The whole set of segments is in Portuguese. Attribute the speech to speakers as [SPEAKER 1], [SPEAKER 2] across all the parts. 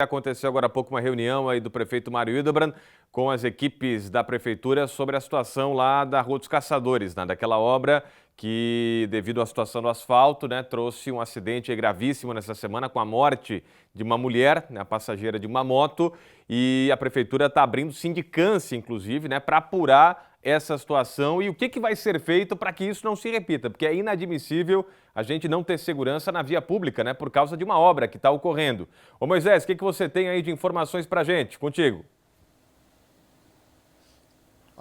[SPEAKER 1] Aconteceu agora há pouco uma reunião aí do prefeito Mário Hildebrand com as equipes da prefeitura sobre a situação lá da Rua dos Caçadores, né? Daquela obra que, devido à situação do asfalto, né, trouxe um acidente gravíssimo nessa semana com a morte de uma mulher, né, a passageira de uma moto, e a prefeitura está abrindo sindicância, inclusive, né, para apurar essa situação e o que vai ser feito para que isso não se repita, porque é inadmissível a gente não ter segurança na via pública, né, por causa de uma obra que está ocorrendo. Ô Moisés, o que você tem aí de informações para a gente? Contigo.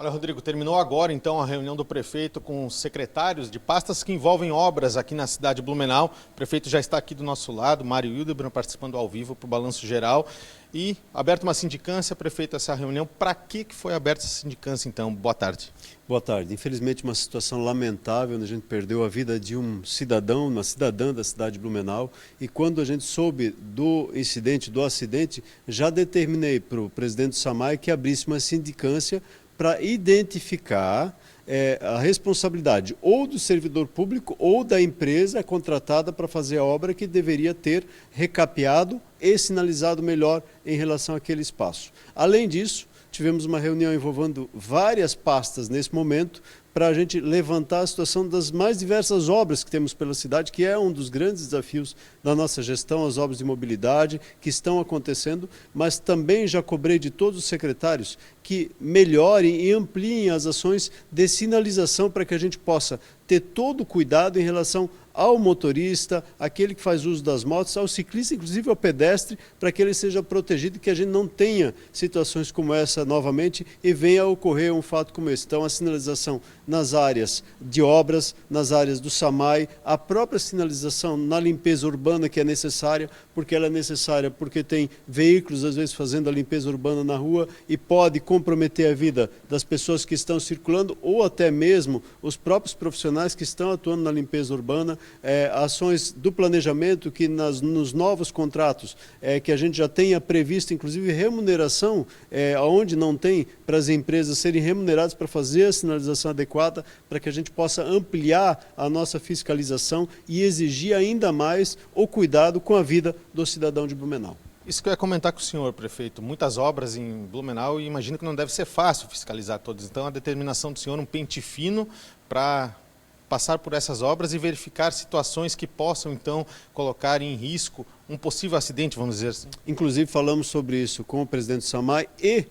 [SPEAKER 2] Olha, Rodrigo, terminou agora então a reunião do prefeito com os secretários de pastas que envolvem obras aqui na cidade de Blumenau. O prefeito já está aqui do nosso lado, Mário Hildebrand, participando ao vivo para o Balanço Geral. E aberta uma sindicância, prefeito, essa reunião. Para que foi aberta essa sindicância então? Boa tarde.
[SPEAKER 3] Boa tarde. Infelizmente, uma situação lamentável, onde a gente perdeu a vida de um cidadão, uma cidadã da cidade de Blumenau. E quando a gente soube do incidente, do acidente, já determinei para o presidente SAMAI que abrisse uma sindicância para identificar a responsabilidade ou do servidor público ou da empresa contratada para fazer a obra, que deveria ter recapeado e sinalizado melhor em relação àquele espaço. Além disso, tivemos uma reunião envolvendo várias pastas nesse momento para a gente levantar a situação das mais diversas obras que temos pela cidade, que é um dos grandes desafios da nossa gestão, as obras de mobilidade que estão acontecendo, mas também já cobrei de todos os secretários que melhorem e ampliem as ações de sinalização para que a gente possa ter todo o cuidado em relação ao motorista, aquele que faz uso das motos, ao ciclista, inclusive ao pedestre, para que ele seja protegido e que a gente não tenha situações como essa novamente e venha a ocorrer um fato como esse. Então, a sinalização nas áreas de obras, nas áreas do SAMAI, a própria sinalização na limpeza urbana que é necessária, porque ela é necessária porque tem veículos, às vezes, fazendo a limpeza urbana na rua e pode comprometer a vida das pessoas que estão circulando ou até mesmo os próprios profissionais que estão atuando na limpeza urbana. Ações do planejamento que nos novos contratos que a gente já tenha previsto, inclusive remuneração, onde não tem, para as empresas serem remuneradas para fazer a sinalização adequada, para que a gente possa ampliar a nossa fiscalização e exigir ainda mais o cuidado com a vida do cidadão de Blumenau.
[SPEAKER 2] Isso que eu ia comentar com o senhor, prefeito. Muitas obras em Blumenau e imagino que não deve ser fácil fiscalizar todas. Então, a determinação do senhor, um pente fino para passar por essas obras e verificar situações que possam, então, colocar em risco um possível acidente, vamos dizer assim.
[SPEAKER 3] Inclusive, falamos sobre isso com o presidente SAMAI e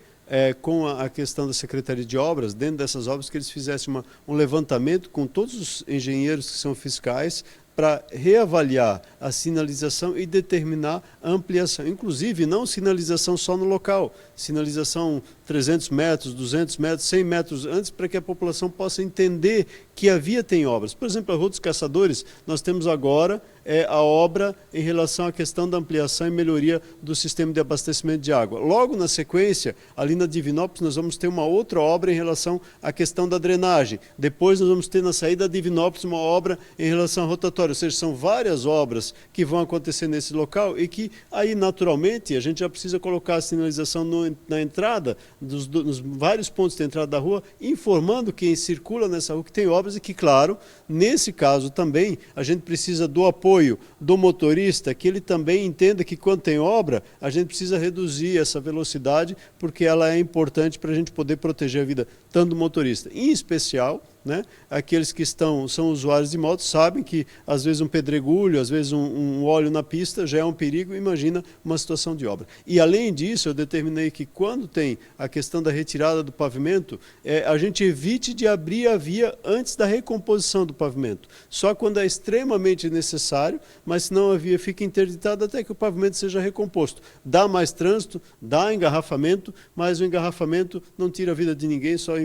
[SPEAKER 3] com a questão da Secretaria de Obras, dentro dessas obras, que eles fizessem um levantamento com todos os engenheiros que são fiscais, para reavaliar a sinalização e determinar a ampliação. Inclusive, não sinalização só no local, sinalização 300 metros, 200 metros, 100 metros antes, para que a população possa entender que a via tem obras. Por exemplo, a Rua dos Caçadores, nós temos agora a obra em relação à questão da ampliação e melhoria do sistema de abastecimento de água. Logo na sequência, ali na Divinópolis, nós vamos ter uma outra obra em relação à questão da drenagem. Depois nós vamos ter na saída da Divinópolis uma obra em relação à rotatória. Ou seja, são várias obras que vão acontecer nesse local e que aí naturalmente a gente já precisa colocar a sinalização na entrada, nos vários pontos de entrada da rua, informando quem circula nessa rua que tem obras e que, claro, nesse caso também a gente precisa do apoio do motorista, que ele também entenda que quando tem obra, a gente precisa reduzir essa velocidade, porque ela é importante para a gente poder proteger a vida tanto do motorista, em especial, né, aqueles que são usuários de moto, sabem que às vezes um pedregulho, às vezes um óleo na pista já é um perigo, imagina uma situação de obra. E além disso, eu determinei que quando tem a questão da retirada do pavimento, a gente evite de abrir a via antes da recomposição do pavimento, só quando é extremamente necessário, mas senão a via fica interditada até que o pavimento seja recomposto. Dá mais trânsito, dá engarrafamento, mas o engarrafamento não tira a vida de ninguém, só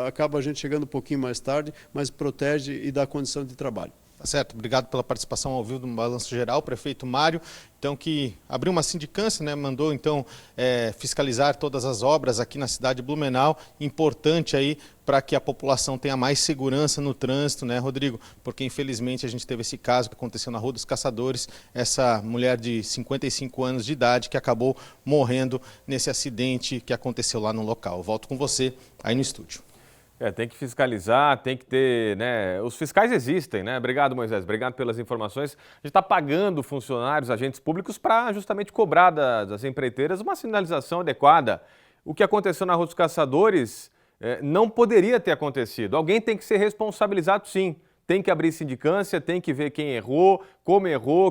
[SPEAKER 3] acaba a gente chegando um pouquinho mais tarde, mas protege e dá condição de trabalho.
[SPEAKER 2] Tá certo, obrigado pela participação ao vivo do Balanço Geral, prefeito Mário, então que abriu uma sindicância, né, mandou então fiscalizar todas as obras aqui na cidade de Blumenau, importante aí para que a população tenha mais segurança no trânsito, né, Rodrigo? Porque infelizmente a gente teve esse caso que aconteceu na Rua dos Caçadores, essa mulher de 55 anos de idade que acabou morrendo nesse acidente que aconteceu lá no local. Volto com você aí no estúdio.
[SPEAKER 1] Tem que fiscalizar, tem que ter, né? Os fiscais existem, né? Obrigado, Moisés. Obrigado pelas informações. A gente está pagando funcionários, agentes públicos para justamente cobrar das empreiteiras uma sinalização adequada. O que aconteceu na Rua dos Caçadores não poderia ter acontecido. Alguém tem que ser responsabilizado, sim. Tem que abrir sindicância, tem que ver quem errou, como errou,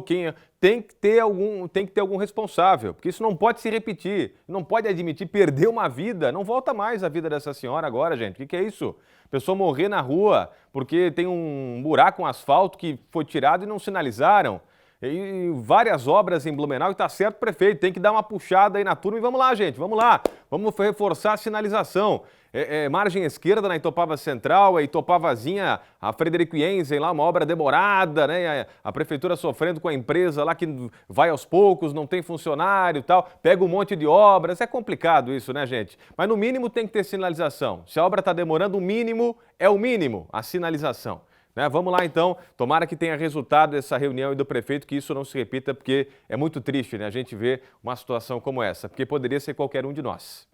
[SPEAKER 1] tem que ter algum responsável, porque isso não pode se repetir, não pode admitir perder uma vida, não volta mais a vida dessa senhora agora, gente. O que é isso? Pessoa morrer na rua porque tem um buraco, um asfalto que foi tirado e não sinalizaram. E várias obras em Blumenau, e está certo, prefeito, tem que dar uma puxada aí na turma e vamos lá, gente, vamos lá, vamos reforçar a sinalização. Margem esquerda na Itopava Central, a Itopavazinha, a Frederico Jensen lá, uma obra demorada, né? A prefeitura sofrendo com a empresa lá que vai aos poucos, não tem funcionário e tal, pega um monte de obras, é complicado isso, né, gente? Mas no mínimo tem que ter sinalização. Se a obra está demorando, o mínimo é o mínimo, a sinalização. Né? Vamos lá então, tomara que tenha resultado essa reunião do prefeito, que isso não se repita, porque é muito triste, né, a gente ver uma situação como essa, porque poderia ser qualquer um de nós.